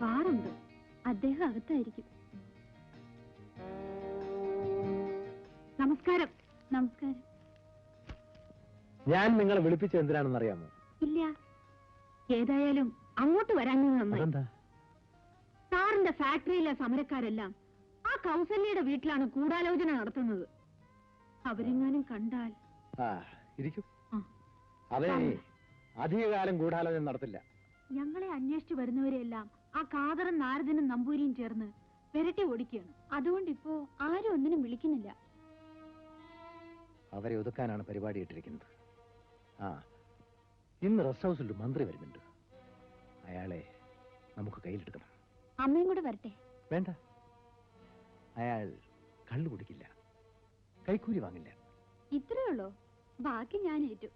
വാറുണ്ട്. അദ്ദേഹം അകത്തായിരിക്കും. നമസ്കാരം. നമസ്കാരം. ഞാൻ നിങ്ങളെ വിളിപ്പിച്ചത് എന്തിനാണെന്ന് അറിയാമോ? ഇല്ല. ഏതായാലും അങ്ങോട്ട് വരാൻ നന്നായി. സാറിന്റെ ഫാക്ടറിയിലെ സമരക്കാരെല്ലാം ആ കൗസല്യയുടെ വീട്ടിലാണ് ഗൂഢാലോചന നടത്തുന്നത്. അവരെങ്ങാനും കണ്ടാൽ ഇരിക്കും. അതെ, അധികകാലം ഗൂഢാലോചന നടത്തില്ല. ഞങ്ങളെ അന്വേഷിച്ചു വരുന്നവരെല്ലാം ആ കാതറും നാരദനും നമ്പൂരിയും ചേർന്ന് വിരട്ടി ഓടിക്കുകയാണ്. അതുകൊണ്ടിപ്പോ ആരും ഒന്നിനും വിളിക്കുന്നില്ല. അവരെ ഒതുക്കാനാണ് പരിപാടി ഇട്ടിരിക്കുന്നത്. ഇന്ന് റെസ്റ്റ് ഹൗസിൽ ഒരു മന്ത്രി വരുന്നുണ്ട്. അയാളെ നമുക്ക് കയ്യിലെടുക്കണം. അമ്മയും കൂടെ വരട്ടെ? വേണ്ട, അയാൾ കള്ളു കുടിക്കില്ല, കൈക്കൂലി വാങ്ങില്ല. ഇത്രയുള്ളോ? ബാക്കി ഞാൻ ഏറ്റു.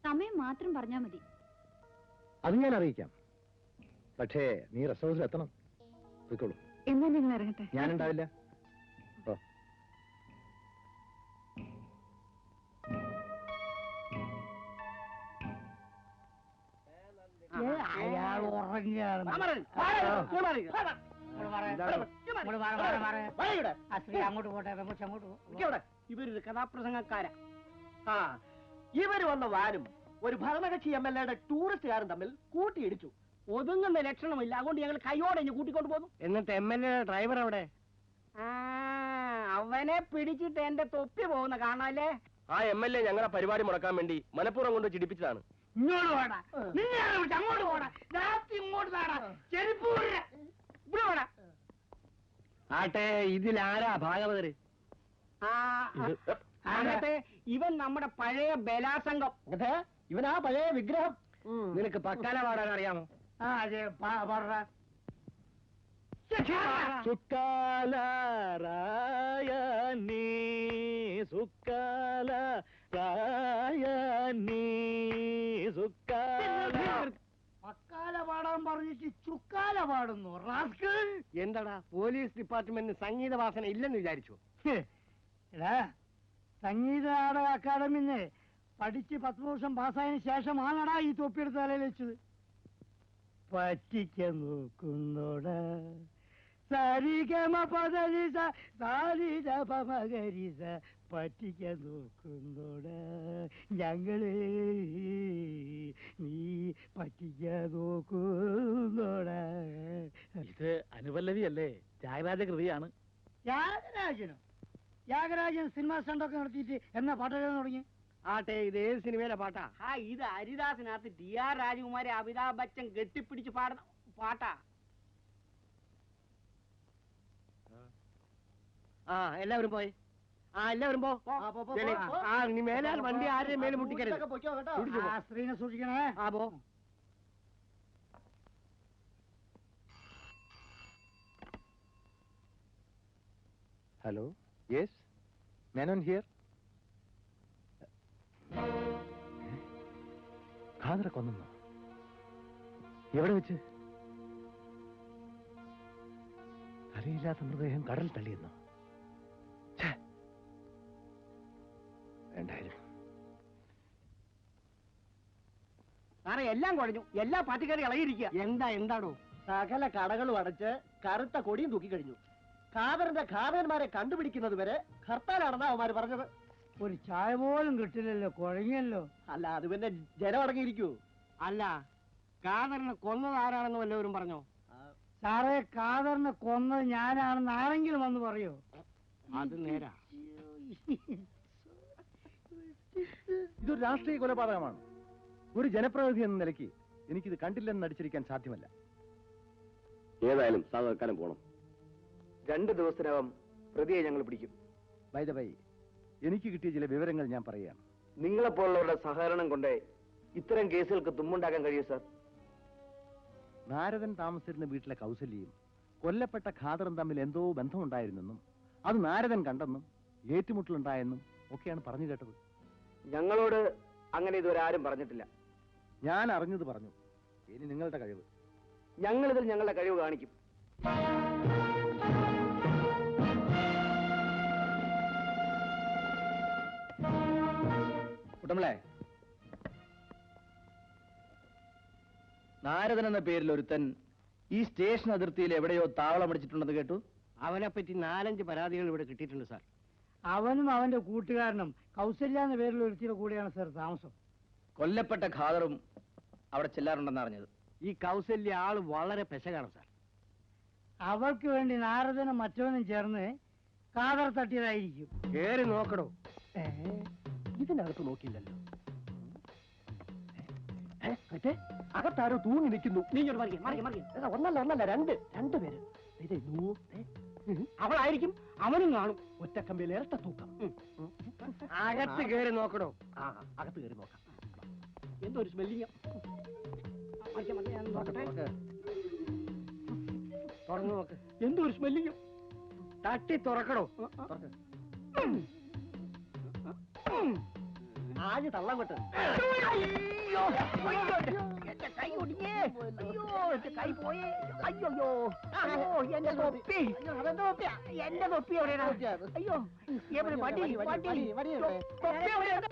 സമയം മാത്രം പറഞ്ഞാ മതി. അത് ഞാൻ അറിയിക്കാം. പക്ഷേ നീ റെസ്റ്റ് ഹൗസിൽ എത്തണം. പോയിക്കോളൂ. എന്നാ നിങ്ങൾ ഇറങ്ങട്ടെ. ഞാനുണ്ടാവില്ല. അയാൾ ഉറങ്ങിയാണ്. അങ്ങോട്ട് പോട്ടെ. ഇവരൊരു കഥാപ്രസംഗക്കാരാ. ഇവര് വന്ന വാനും ഒരു ഭരണകക്ഷി MLA ടൂറിസ്റ്റുകാരും തമ്മിൽ കൂട്ടിയിടിച്ചു. ഒതുങ്ങുന്ന ലക്ഷണമില്ല. അതുകൊണ്ട് ഞങ്ങൾ കൈയോടെ കൂട്ടിക്കൊണ്ട് പോന്നു. എന്നിട്ട് MLA ഡ്രൈവർ അവിടെ? അവനെ പിടിച്ചിട്ട് എന്റെ തൊപ്പി പോകുന്ന കാണാല്ലേ. ആ MLA ഞങ്ങളെ പരിപാടി മുടക്കാൻ വേണ്ടി മനഃപൂർവ്വം കൊണ്ട് ചിടിപ്പിച്ചതാണ്. ഇങ്ങോട്ട് പോടാ, അങ്ങോട്ട് പോടാ, ഇങ്ങോട്ട് താടാ, ചെരുപ്പ് ഇവിടെ പോടാ. ആട്ടെ, ഇതിലാരാ ഭാഗവതര്? ഇവൻ നമ്മുടെ പഴയ ബലാസംഘം. ഇവനാ പഴയ വിഗ്രഹം. നിനക്ക് പക്കാല പാടാൻ അറിയാമോ? അതെ, പാടാ. സുക്കാലറായനീ സുക്കാലറായനീ സുക്കാല. പക്കാല പാടാൻ പറഞ്ഞിട്ട് ചുക്കാല പാടുന്നു. റാസ്കൽ. എന്താടാ, പോലീസ് ഡിപ്പാർട്ട്മെന്റിന് സംഗീത വാസന ഇല്ലെന്ന് വിചാരിച്ചു? എടാ, സംഗീത നാടക അക്കാദമിന്ന് പഠിച്ച് 10 വർഷം പാസ്സായതിനു ശേഷമാണടാ ഈ തൊപ്പിയെടുത്ത് തലയിൽ വെച്ചത്. പറ്റിക്കാൻ നോക്കുന്നോടാ സരിഗമ പദരിസ സാരിത പമകരിസ. പറ്റിക്കാൻ നോക്കുന്നോടാ ഞങ്ങളെ നീ പറ്റിക്കാൻ നോക്കുന്നോടാ. ഇത് അനുപല്ലവിയല്ലേ? ത്യാഗരാജ കൃതിയാണ്. ത്യാഗരാജനോ? ത്യാഗരാജൻ സിനിമ സ്റ്റണ്ടൊക്കെ നടത്തിയിട്ട് എന്നാ പാട്ടെഴുതാൻ തുടങ്ങി? ആട്ടെ, ഇത് ഏത് സിനിമയിലെ പാട്ടാ? ഇത് ഹരിദാസിനകത്ത് TR രാജകുമാരി അമിതാഭ് ബച്ചൻ കെട്ടിപ്പിടിച്ച് പാടുന്ന പാട്ടാ. എല്ലാവരും പോയി. എല്ലാവരും പോ. ഇനി മേലാൽ വണ്ടി ആരെയും മേലും മുട്ടിക്കരുത്. സ്ത്രീനെ സൂക്ഷിക്കണേ. പോ. Hello, yes, Menon here. ഖാദറെ കൊന്നു? എവിടെ വെച്ച്? അറിയില്ലാത്ത മൃതദേഹം കടൽ തള്ളിയെന്നോ? വേണ്ടായിരുന്നു. സാറേ, എല്ലാം കുഴഞ്ഞു. എല്ലാ പാർട്ടിക്കാരും ഇളകിയിരിക്കുക. എന്താടോ? സകല കടകളും അടച്ച് കറുത്ത കൊടിയും തൂക്കിക്കഴിഞ്ഞു. ഖാദറിന്റെ ഖാദന്മാരെ കണ്ടുപിടിക്കുന്നത് വരെ ഹർത്താലാണെന്നാ അവന്മാര് പറഞ്ഞത്. ഒരു ചായ പോലും കിട്ടില്ലല്ലോ, കുഴങ്ങിയല്ലോ. അല്ല, അത് പിന്നെ ജനം അടങ്ങിയിരിക്കൂ. അല്ല, ഖാദറിനെ കൊന്നത് ആരാണെന്ന് വല്ലവരും പറഞ്ഞോ? സാറേ, ഖാദറിനെ കൊന്നത് ഞാനാണെന്ന് ആരെങ്കിലും വന്ന് പറയോ? അത് നേരാ. ഇതൊരു രാഷ്ട്രീയ കൊലപാതകമാണ്. ഒരു ജനപ്രതിനിധി എന്ന നിലയ്ക്ക് എനിക്കിത് കണ്ടില്ലെന്ന് നടിച്ചിരിക്കാൻ സാധ്യമല്ല. ഏതായാലും സാധാരണക്കാലം പോണം. 2 ദിവസത്തിനകം പ്രതിയെ ഞങ്ങൾ പിടിക്കും. ബൈ ദ ബൈ, എനിക്ക് കിട്ടിയ ചില വിവരങ്ങൾ ഞാൻ പറയുകയാണ്. നിങ്ങളെപ്പോലുള്ളവരുടെ സഹകരണം കൊണ്ട് ഇത്തരം കേസുകൾക്ക് തുമ്മുണ്ടാക്കാൻ കഴിയും സാർ. നാരദൻ താമസിച്ചിരുന്ന വീട്ടിലെ കൗസല്യയും കൊല്ലപ്പെട്ട ഖാദറും തമ്മിൽ എന്തോ ബന്ധമുണ്ടായിരുന്നെന്നും അത് നാരദൻ കണ്ടെന്നും ഏറ്റുമുട്ടലുണ്ടായെന്നും ഒക്കെയാണ് പറഞ്ഞു കേട്ടത്. ഞങ്ങളോട് അങ്ങനെ ഇതുവരെ ആരും പറഞ്ഞിട്ടില്ല. ഞാൻ അറിഞ്ഞത് പറഞ്ഞു. ഇനി നിങ്ങളുടെ കഴിവ്. ഞങ്ങളിതിൽ ഞങ്ങളുടെ കഴിവ് കാണിക്കും. കുട്ടമ്പളെ, നാരദൻ എന്ന പേരിൽ ഒരുത്തൻ ഈ സ്റ്റേഷൻ അതിർത്തിയിൽ എവിടെയോ താവളം അടിച്ചിട്ടുണ്ടെന്ന് കേട്ടു. അവനെ പറ്റി 4-5 പരാതികൾ ഇവിടെ കിട്ടിയിട്ടുണ്ട് സാർ. അവനും അവന്റെ കൂട്ടുകാരനും കൗസല്യ എന്ന പേരിൽ ഒരുത്തിയുടെ കൂടെയാണ് സാർ താമസം. കൊല്ലപ്പെട്ട ഖാദറും അവിടെ ചെല്ലാറുണ്ടെന്ന് അറിഞ്ഞത്. ഈ കൗസല്യ ആള് വളരെ പെശകാണ് സാർ. അവൾക്ക് വേണ്ടി നാരദനും മറ്റവനും ചേർന്ന് കാതർ തട്ടിയതായിരിക്കും. കേറി നോക്കണോ? ഇതിനകത്ത് നോക്കിയില്ലല്ലോ. അകത്താരോ തൂങ്ങി നിൽക്കുന്നു. നീ ഒന്നല്ല രണ്ട് പേര്. അവളായിരിക്കും, അവനും കാണും. ഒറ്റക്കമ്പിയിൽ ഇരട്ട തൂക്കം. അകത്ത് കേറി നോക്കണോ? അകത്ത് കേറി നോക്കാം. എന്തോ ഒരു സ്മെല്ലിങ്. തുറന്നു നോക്ക്. എന്തോ ഒരു സ്മെല്ലിങ്. തട്ടി തുറക്കണോ? ആദ്യ തള്ളം കൊട്ട്. എന്റെ കൈ ഒടിഞ്ഞേ. കൈ പോയേ. അയ്യോ എന്റെ തൊപ്പി. എന്റെ തൊപ്പി എവിടെയാണ്? അയ്യോ എവിടെ? തൊപ്പി എവിടെയാണ്?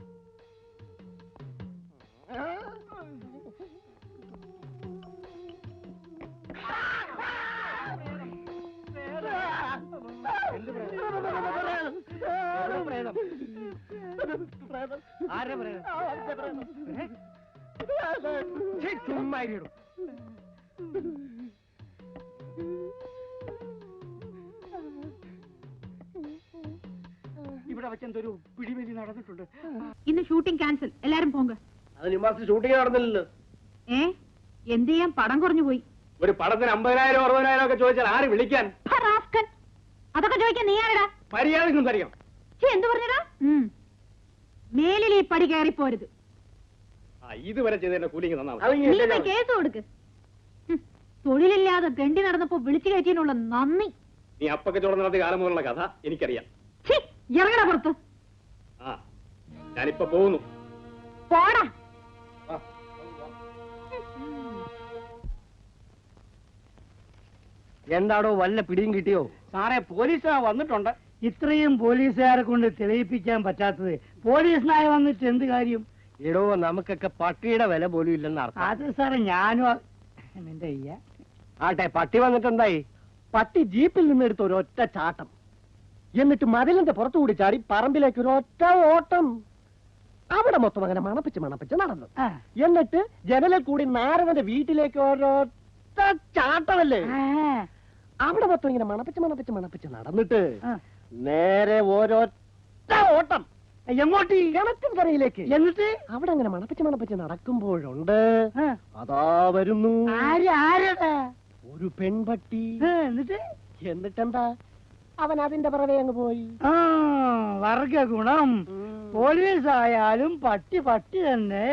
ചുമ്മായിടും. ഇവിടെ വെച്ചെന്തൊരു പിടിവലി നടന്നിട്ടുണ്ട്. ഇന്ന് ഷൂട്ടിംഗ് ക്യാൻസൽ, എല്ലാരും പോങ്ക. അതിന് മാസം ഷൂട്ടിംഗ് നടന്നില്ലല്ലോ. എന്ത് ചെയ്യാൻ, പടം കുറഞ്ഞു പോയി. ഒരു പടത്തിന് 50,000 60,000 ഒക്കെ ചോദിച്ചാൽ ആര് വിളിക്കാൻ? അതൊക്കെ ചോദിക്കാൻ നീ ആരടാ? മര്യാദക്കും തരികം. എന്ത് പറഞ്ഞടാ? മേലിൽ ഈ പടി കയറിപ്പോരുത്. ഇതുവരെ ചെയ്തതിന്റെ കൂലിങ് തന്നാ കേസ് കൊടുക്ക്. തൊഴിലില്ലാതെ തെണ്ടി നടന്നപ്പോ വിളിച്ചു കയറ്റിയുള്ള നന്ദി. നീ അപ്പൊക്കെ ചോട നടത്തിയ കാലം മുതലുള്ള കഥ എനിക്കറിയാം. ഇറങ്ങട പുറത്ത്. ഞാനിപ്പോ പോകുന്നു. പോടാ. എന്താടോ, വല്ല പിടിയും കിട്ടിയോ? സാറേ, പോലീസ് വന്നിട്ടുണ്ട്. ഇത്രയും പോലീസുകാരെ കൊണ്ട് തെളിയിപ്പിക്കാൻ പറ്റാത്തത് പോലീസിനായി വന്നിട്ട് എന്ത് കാര്യം? എടോ, നമുക്കൊക്കെ പട്ടിയുടെ വില പോലും ഇല്ലെന്ന് അർത്ഥം. അത് സാറേ, ഞാനും എന്റെ ആട്ടെ, പട്ടി വന്നിട്ട് എന്തായി? പട്ടി ജീപ്പിൽ നിന്ന് എടുത്ത ഒരൊറ്റ ചാട്ടം, എന്നിട്ട് മതിലിന്റെ പുറത്തുകൂടി ചാടി പറമ്പിലേക്ക് ഒരൊറ്റ ഓട്ടം. അവിടെ മൊത്തം അങ്ങനെ മണപ്പിച്ച് നടന്നു. എന്നിട്ട് ജനലിൽ കൂടി നാരദന്റെ വീട്ടിലേക്ക് ഒരൊറ്റ ചാട്ടമല്ലേ. അവിടെ മൊത്തം ഇങ്ങനെ മണപ്പിച്ച് നടന്നിട്ട് നേരെ ഒരൊറ്റ ഓട്ടം. എങ്ങോട്ട്? കിണറ്റിൻ കരയിലേക്ക്. എന്നിട്ട് അവിടെ അങ്ങനെ മണപ്പിച്ച് നടക്കുമ്പോഴുണ്ട് അതാ വരുന്നു ഒരു പെൺപട്ടി. എന്നിട്ടെന്താ, അവൻ അതിന്റെ പിറവെ അങ്ങ് പോയി. വർഗ ഗുണം. പോലീസ് ആയാലും പട്ടി തന്നെ.